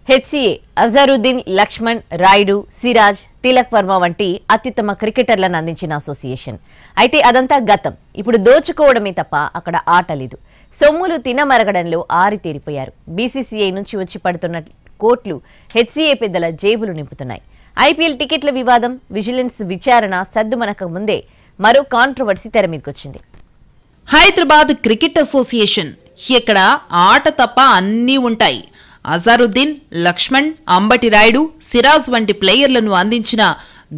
HCA Azharuddin, Laxman, Rayudu, Siraj, Tilak Varma వంటి అత్యుత్తమ క్రికెటర్లను అందించిన అసోసియేషన్. అయితే అదంతా గతం. ఇప్పుడు దోచుకోవడమే తప్ప అక్కడ ఆట లేదు. సొమ్ములు తినమరగడంలో ఆరితేరిపోయారు. బీసీసీఐ నుంచి వచ్చి పడుతున్న కోట్లు హెచ్సీఏ పెద్దల జేబులు నింపుతున్నాయి. ఐపీఎల్ టికెట్ల వివాదం, విజిలెన్స్ విచారణ సద్దుమనక ముందే మరో కాంట్రవర్సీ తెర మీదకొచ్చింది. Hyderabad cricket association. ఇక్కడ ఆట తప్ప అన్నీ ఉంటాయి. అజరుద్దీన్, లక్ష్మణ్, అంబటి రాయుడు, సిరాజ్ వంటి ప్లేయర్లను అందించిన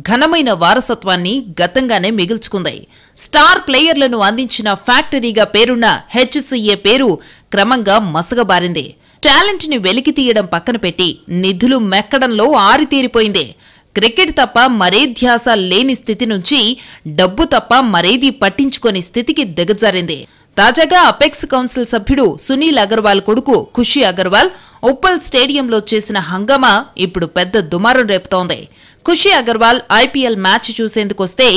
ఘనమైన వారసత్వాన్ని గతంగానే మిగిల్చుకుంది. స్టార్ ప్లేయర్లను అందించిన ఫ్యాక్టరీగా పేరున్న హెచ్సీఏ పేరు క్రమంగా మసగబారింది. టాలెంట్ ని వెలికి తీయడం పక్కన పెట్టి నిధులు మెక్కడంలో ఆరితేరిపోయింది. క్రికెట్ తప్ప మరే ధ్యాస లేని స్థితి నుంచి డబ్బు తప్ప మరేదీ పట్టించుకోని స్థితికి దిగజారింది. తాజాగా అపెక్స్ కౌన్సిల్ సభ్యుడు సునీల్ అగర్వాల్ కొడుకు ఖుషీ అగర్వాల్ ఉప్పల్ స్టేడియంలో చేసిన హంగామా ఇప్పుడు పెద్ద దుమారం రేపుతోంది. ఖుషీ అగర్వాల్ ఐపీఎల్ మ్యాచ్ చూసేందుకొస్తే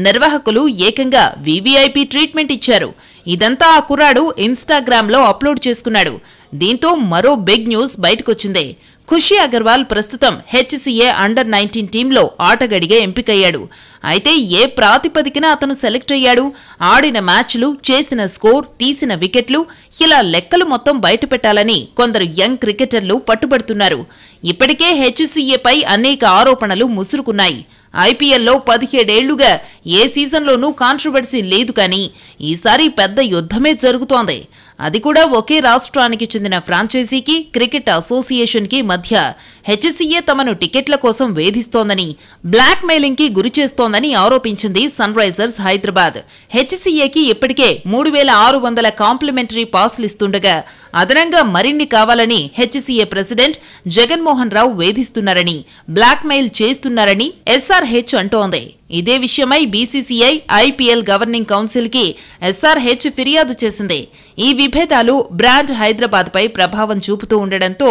నిర్వాహకులు ఏకంగా వీవీఐపీ ట్రీట్మెంట్ ఇచ్చారు. ఇదంతా ఆ కుర్రాడు ఇన్స్టాగ్రామ్లో అప్లోడ్ చేసుకున్నాడు. దీంతో మరో బిగ్ న్యూస్ బయటకొచ్చింది. ఖుషీ అగర్వాల్ ప్రస్తుతం హెచ్సీఏ అండర్-19 టీంలో ఆటగాడిగా ఎంపికయ్యాడు. అయితే ఏ ప్రాతిపదికన అతను సెలెక్ట్ అయ్యాడు, ఆడిన మ్యాచ్లు, చేసిన స్కోర్, తీసిన వికెట్లు, ఇలా లెక్కలు మొత్తం బయటపెట్టాలని కొందరు యంగ్ క్రికెటర్లు పట్టుబడుతున్నారు. ఇప్పటికే హెచ్సీఏపై అనేక ఆరోపణలు ముసురుకున్నాయి. ఐపీఎల్లో 17 ఏళ్లుగా ఏ సీజన్లోనూ కాంట్రవర్సీ లేదు, కానీ ఈసారి పెద్ద యుద్ధమే జరుగుతోంది. అది కూడా ఒకే రాష్ట్రానికి చెందిన ఫ్రాంచైజీకి, క్రికెట్ అసోసియేషన్కి మధ్య. హెచ్సీఏ తమను టికెట్ల కోసం వేధిస్తోందని, బ్లాక్ మెయిలింగ్ కి గురి చేస్తోందని ఆరోపించింది సన్ రైజర్స్ హైదరాబాద్. హెచ్సీఏకి ఇప్పటికే 3600 కాంప్లిమెంటరీ పాస్లు ఇస్తుండగా అదనంగా మరిన్ని కావాలని HCA president Jaganmohan Rao వేధిస్తున్నారని, black mail చేస్తున్నారని ఎస్ఆర్హెచ్ అంటోంది. ఇదే విషయమై బీసీసీఐ, ఐపీఎల్ గవర్నింగ్ కౌన్సిల్ కి ఎస్ఆర్హెచ్ ఫిర్యాదు చేసింది. ఈ విభేదాలు బ్రాండ్ హైదరాబాద్ పై ప్రభావం చూపుతూ ఉండడంతో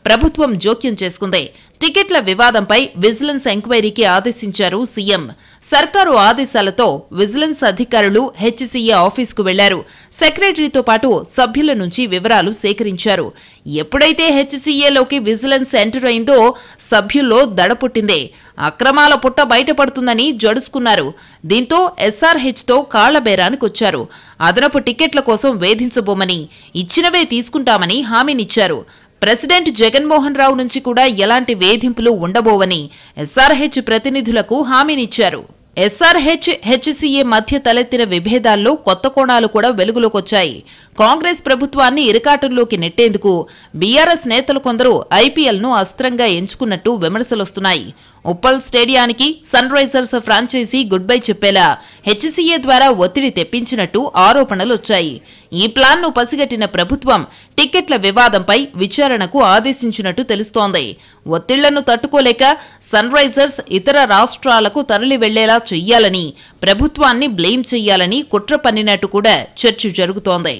ప్రభుత్వం జోక్యం చేసుకుంది. టికెట్ల వివాదంపై విజిలెన్స్ ఎంక్వైరీకి ఆదేశించారు సీఎం. సర్కారు ఆదేశాలతో విజిలెన్స్ అధికారులు హెచ్సీఏ ఆఫీసుకు వెళ్లారు. సెక్రటరీతో పాటు సభ్యుల నుంచి వివరాలు సేకరించారు. ఎప్పుడైతే హెచ్సీఏలోకి విజిలెన్స్ ఎంటర్ అయిందో సభ్యుల్లో దడ పుట్టిందే. అక్రమాల పుట్ట బయటపడుతుందని జడుసుకున్నారు. దీంతో ఎస్ఆర్హెచ్తో కాళ్లబేరానికొచ్చారు. అదనపు టికెట్ల కోసం వేధించబోమని, ఇచ్చినవే తీసుకుంటామని హామీనిచ్చారు. ప్రెసిడెంట్ జగన్మోహన్ రావు నుంచి కూడా ఎలాంటి వేధింపులు ఉండబోవని ఎస్ఆర్హెచ్ ప్రతినిధులకు హామీనిచ్చారు. ఎస్ఆర్హెచ్, హెచ్సీఏ మధ్య తలెత్తిన విభేదాల్లో కొత్త కోణాలు కూడా వెలుగులోకొచ్చాయి. కాంగ్రెస్ ప్రభుత్వాన్ని ఇరకాటంలోకి నెట్టేందుకు బీఆర్ఎస్ నేతలు కొందరు ఐపీఎల్ను అస్త్రంగా ఎంచుకున్నట్టు విమర్శలొస్తున్నాయి. ఉప్పల్ స్టేడియానికి Sunrisers franchisee goodbye చెప్పేలా హెచ్సీఏ ద్వారా ఒత్తిడి తెప్పించినట్టు ఆరోపణలొచ్చాయి. ఈ ప్లాన్ను పసిగట్టిన ప్రభుత్వం టికెట్ల వివాదంపై విచారణకు ఆదేశించినట్టు తెలుస్తోంది. ఒత్తిళ్లను తట్టుకోలేక సన్ రైజర్స్ ఇతర రాష్ట్రాలకు తరలి వెళ్లేలా చెయ్యాలని, ప్రభుత్వాన్ని బ్లేమ్ చెయ్యాలని కుట్ర పన్నినట్టు కూడా చర్చ జరుగుతోంది.